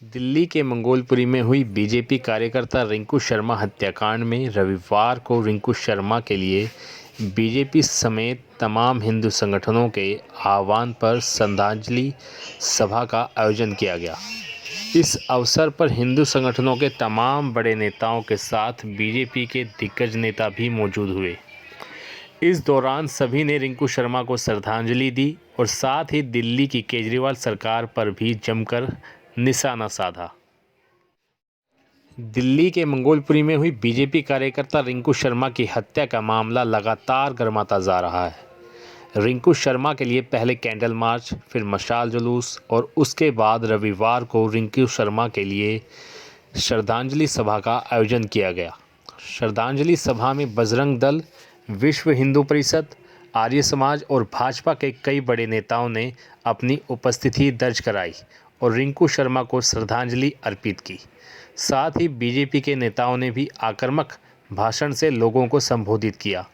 दिल्ली के मंगोलपुरी में हुई बीजेपी कार्यकर्ता रिंकू शर्मा हत्याकांड में रविवार को रिंकू शर्मा के लिए बीजेपी समेत तमाम हिंदू संगठनों के आह्वान पर श्रद्धांजलि सभा का आयोजन किया गया। इस अवसर पर हिंदू संगठनों के तमाम बड़े नेताओं के साथ बीजेपी के दिग्गज नेता भी मौजूद हुए। इस दौरान सभी ने रिंकू शर्मा को श्रद्धांजलि दी और साथ ही दिल्ली की केजरीवाल सरकार पर भी जमकर निशाना साधा। दिल्ली के मंगोलपुरी में हुई बीजेपी कार्यकर्ता रिंकू शर्मा की हत्या का मामला लगातार गर्माता जा रहा है। रिंकू शर्मा के लिए पहले कैंडल मार्च, फिर मशाल जुलूस और उसके बाद रविवार को रिंकू शर्मा के लिए श्रद्धांजलि सभा का आयोजन किया गया। श्रद्धांजलि सभा में बजरंग दल, विश्व हिंदू परिषद, आर्य समाज और भाजपा के कई बड़े नेताओं ने अपनी उपस्थिति दर्ज कराई और रिंकू शर्मा को श्रद्धांजलि अर्पित की। साथ ही बीजेपी के नेताओं ने भी आक्रामक भाषण से लोगों को संबोधित किया।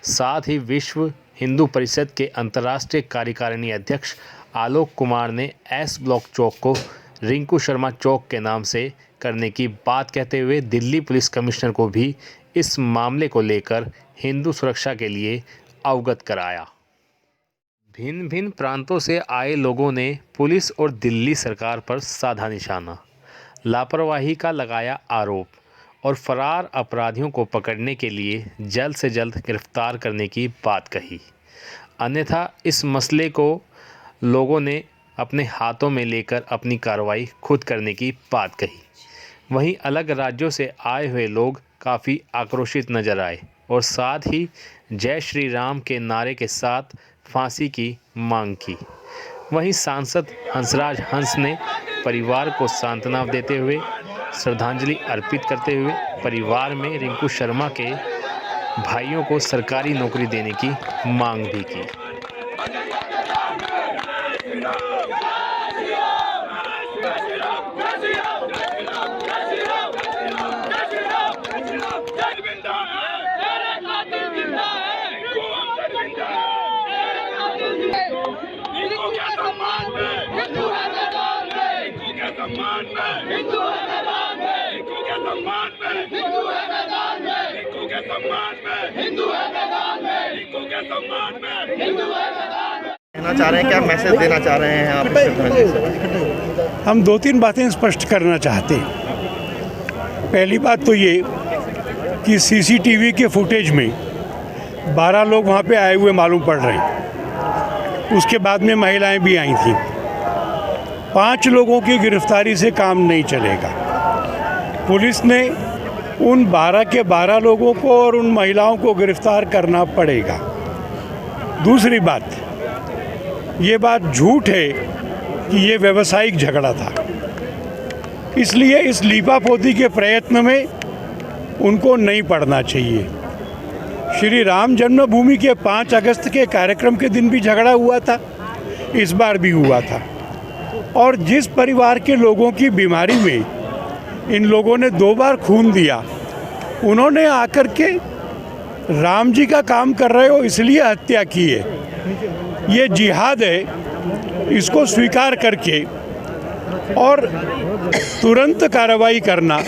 साथ ही विश्व हिंदू परिषद के अंतर्राष्ट्रीय कार्यकारिणी अध्यक्ष आलोक कुमार ने एस ब्लॉक चौक को रिंकू शर्मा चौक के नाम से करने की बात कहते हुए दिल्ली पुलिस कमिश्नर को भी इस मामले को लेकर हिंदू सुरक्षा के लिए अवगत कराया। भिन्न भिन्न प्रांतों से आए लोगों ने पुलिस और दिल्ली सरकार पर साधा निशाना, लापरवाही का लगाया आरोप और फरार अपराधियों को पकड़ने के लिए जल्द से जल्द गिरफ्तार करने की बात कही। अन्यथा इस मसले को लोगों ने अपने हाथों में लेकर अपनी कार्रवाई खुद करने की बात कही। वहीं अलग राज्यों से आए हुए लोग काफ़ी आक्रोशित नजर आए और साथ ही जय श्री राम के नारे के साथ फांसी की मांग की। वहीं सांसद हंसराज हंस ने परिवार को सांत्वना देते हुए श्रद्धांजलि अर्पित करते हुए परिवार में रिंकू शर्मा के भाइयों को सरकारी नौकरी देने की मांग भी की। कहना चाह रहे हैं, क्या मैसेज देना चाह रहे हैं आप? हम दो तीन बातें स्पष्ट करना चाहते हैं। पहली बात तो ये कि सीसीटीवी के फुटेज में 12 लोग वहाँ पे आए हुए मालूम पड़ रहे हैं। उसके बाद में महिलाएं भी आई थीं। 5 लोगों की गिरफ्तारी से काम नहीं चलेगा। पुलिस ने उन 12 के 12 लोगों को और उन महिलाओं को गिरफ्तार करना पड़ेगा। दूसरी बात, ये बात झूठ है कि ये व्यावसायिक झगड़ा था, इसलिए इस लीपापोती के प्रयत्न में उनको नहीं पड़ना चाहिए। श्री राम जन्मभूमि के 5 अगस्त के कार्यक्रम के दिन भी झगड़ा हुआ था, इस बार भी हुआ था। और जिस परिवार के लोगों की बीमारी में इन लोगों ने 2 बार खून दिया, उन्होंने आकर के राम जी का काम कर रहे हो इसलिए हत्या की है। ये जिहाद है, इसको स्वीकार करके और तुरंत कार्रवाई करना।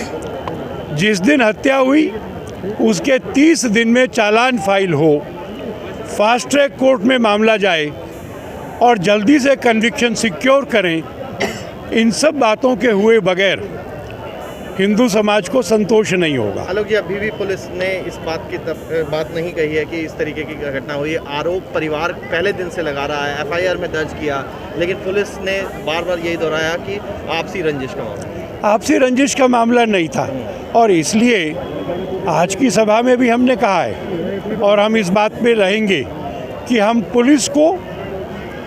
जिस दिन हत्या हुई उसके 30 दिन में चालान फाइल हो, फास्ट ट्रैक कोर्ट में मामला जाए और जल्दी से कन्विक्शन सिक्योर करें। इन सब बातों के हुए बगैर हिंदू समाज को संतोष नहीं होगा। आलोक जी, अभी भी पुलिस ने इस बात नहीं कही है कि इस तरीके की घटना हुई है। आरोप परिवार पहले दिन से लगा रहा है, एफआईआर में दर्ज किया, लेकिन पुलिस ने बार बार यही दोहराया कि आपसी रंजिश का मामला। आपसी रंजिश का मामला नहीं था और इसलिए आज की सभा में भी हमने कहा है और हम इस बात पे रहेंगे कि हम पुलिस को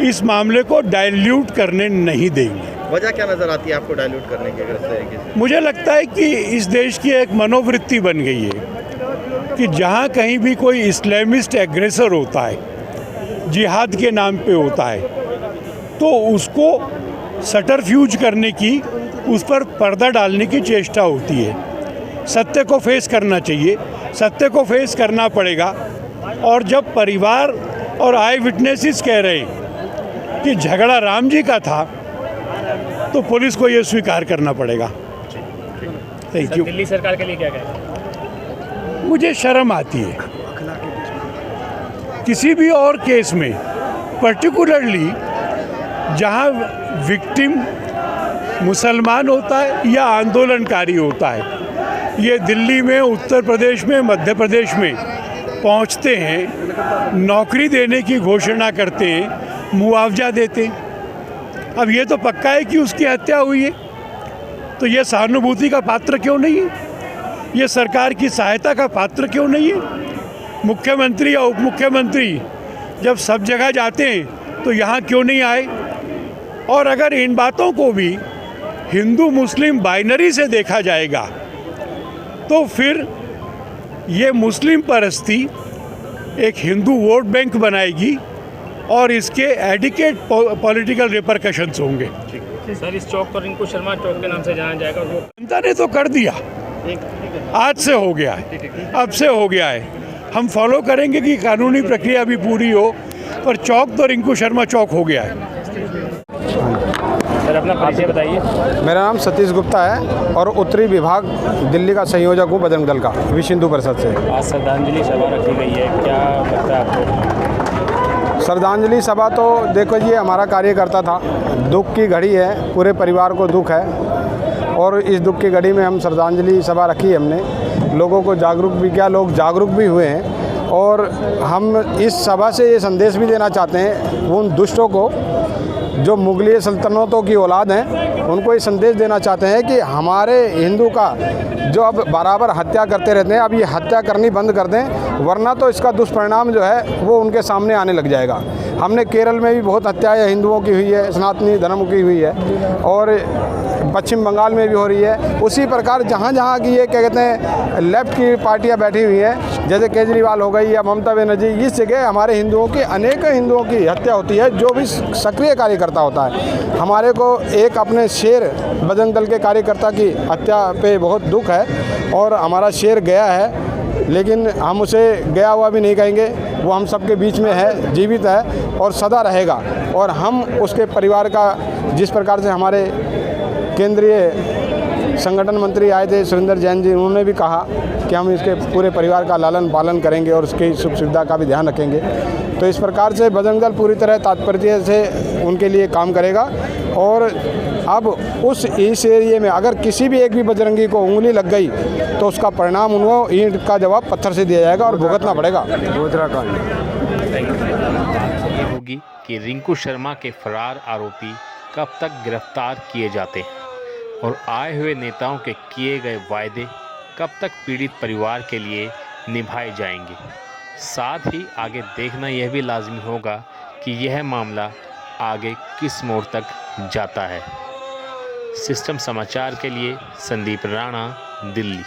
इस मामले को डाइल्यूट करने नहीं देंगे। वजह क्या नज़र आती है आपको डाइल्यूट करने की? अगर तरीके से मुझे लगता है कि इस देश की एक मनोवृत्ति बन गई है कि जहाँ कहीं भी कोई इस्लामिस्ट एग्रेसर होता है, जिहाद के नाम पे होता है, तो उसको सटरफ्यूज करने की, उस पर पर्दा डालने की चेष्टा होती है। सत्य को फेस करना चाहिए, सत्य को फेस करना पड़ेगा। और जब परिवार और आई विटनेसेस कह रहे हैं कि झगड़ा राम जी का था, तो पुलिस को ये स्वीकार करना पड़ेगा। Thank you. दिल्ली सरकार के लिए क्या कहें? मुझे शर्म आती है किसी भी और केस में, पर्टिकुलरली जहां विक्टिम मुसलमान होता है या आंदोलनकारी होता है। ये दिल्ली में, उत्तर प्रदेश में, मध्य प्रदेश में पहुंचते हैं, नौकरी देने की घोषणा करते हैं, मुआवजा देते हैं। अब ये तो पक्का है कि उसकी हत्या हुई है, तो ये सहानुभूति का पात्र क्यों नहीं है? ये सरकार की सहायता का पात्र क्यों नहीं है? मुख्यमंत्री या उप मुख्यमंत्री जब सब जगह जाते हैं तो यहाँ क्यों नहीं आए? और अगर इन बातों को भी हिंदू मुस्लिम बाइनरी से देखा जाएगा तो फिर ये मुस्लिम परस्ती एक हिंदू वोट बैंक बनाएगी और इसके एडिकेट पॉलिटिकल रिपरकशंस होंगे। सर, इस चौक को रिंकू शर्मा चौक के नाम से जाना जाएगा। वो जनता ने तो कर दिया, आज से हो गया है, अब से हो गया है। हम फॉलो करेंगे कि कानूनी प्रक्रिया भी पूरी हो, पर चौक तो रिंकू शर्मा चौक हो गया है। सर, अपना परिचय बताइए। मेरा नाम सतीश गुप्ता है और उत्तरी विभाग दिल्ली का संयोजक हूँ बजरंग दल का, विश्व हिंदू परिषद से। आज श्रद्धांजलि सभा रखी गई है, क्या लगता है आपको? श्रद्धांजलि सभा तो देखो जी, हमारा कार्यकर्ता था, दुख की घड़ी है, पूरे परिवार को दुख है और इस दुख की घड़ी में हम श्रद्धांजलि सभा रखी है। हमने लोगों को जागरूक भी किया, लोग जागरूक भी हुए हैं और हम इस सभा से ये संदेश भी देना चाहते हैं उन दुष्टों को जो मुगलिय सल्तनतों की औलाद हैं, उनको ये संदेश देना चाहते हैं कि हमारे हिंदू का जो अब बराबर हत्या करते रहते हैं, अब ये हत्या करनी बंद कर दें, वरना तो इसका दुष्परिणाम जो है वो उनके सामने आने लग जाएगा। हमने केरल में भी बहुत हत्याएं हिंदुओं की हुई है, सनातनी धर्म की हुई है और पश्चिम बंगाल में भी हो रही है। उसी प्रकार जहाँ जहाँ की ये क्या कहते हैं लेफ्ट की पार्टियाँ बैठी हुई हैं, जैसे केजरीवाल हो गई या ममता बनर्जी, इस जगह हमारे हिंदुओं की, अनेक हिंदुओं की हत्या होती है जो भी सक्रिय कार्यकर्ता होता है। हमारे को एक अपने शेर बजरंग दल के कार्यकर्ता की हत्या पे बहुत दुख है और हमारा शेर गया है, लेकिन हम उसे गया हुआ भी नहीं कहेंगे, वो हम सबके बीच में है, जीवित है और सदा रहेगा। और हम उसके परिवार का, जिस प्रकार से हमारे केंद्रीय संगठन मंत्री आए थे सुरेंद्र जैन जी, उन्होंने भी कहा कि हम इसके पूरे परिवार का लालन पालन करेंगे और उसकी सुख सुविधा का भी ध्यान रखेंगे। तो इस प्रकार से बजरंग दल पूरी तरह तात्पर्य से उनके लिए काम करेगा और अब इस एरिए में अगर किसी भी एक भी बजरंगी को उंगली लग गई तो उसका परिणाम उनको ईंट का जवाब पत्थर से दिया जाएगा और भुगतना पड़ेगा। ये होगी कि रिंकू शर्मा के फरार आरोपी कब तक गिरफ्तार किए जाते हैं और आए हुए नेताओं के किए गए वायदे कब तक पीड़ित परिवार के लिए निभाए जाएंगे। साथ ही आगे देखना यह भी लाजमी होगा कि यह मामला आगे किस मोड़ तक जाता है। सिस्टम समाचार के लिए संदीप राणा, दिल्ली।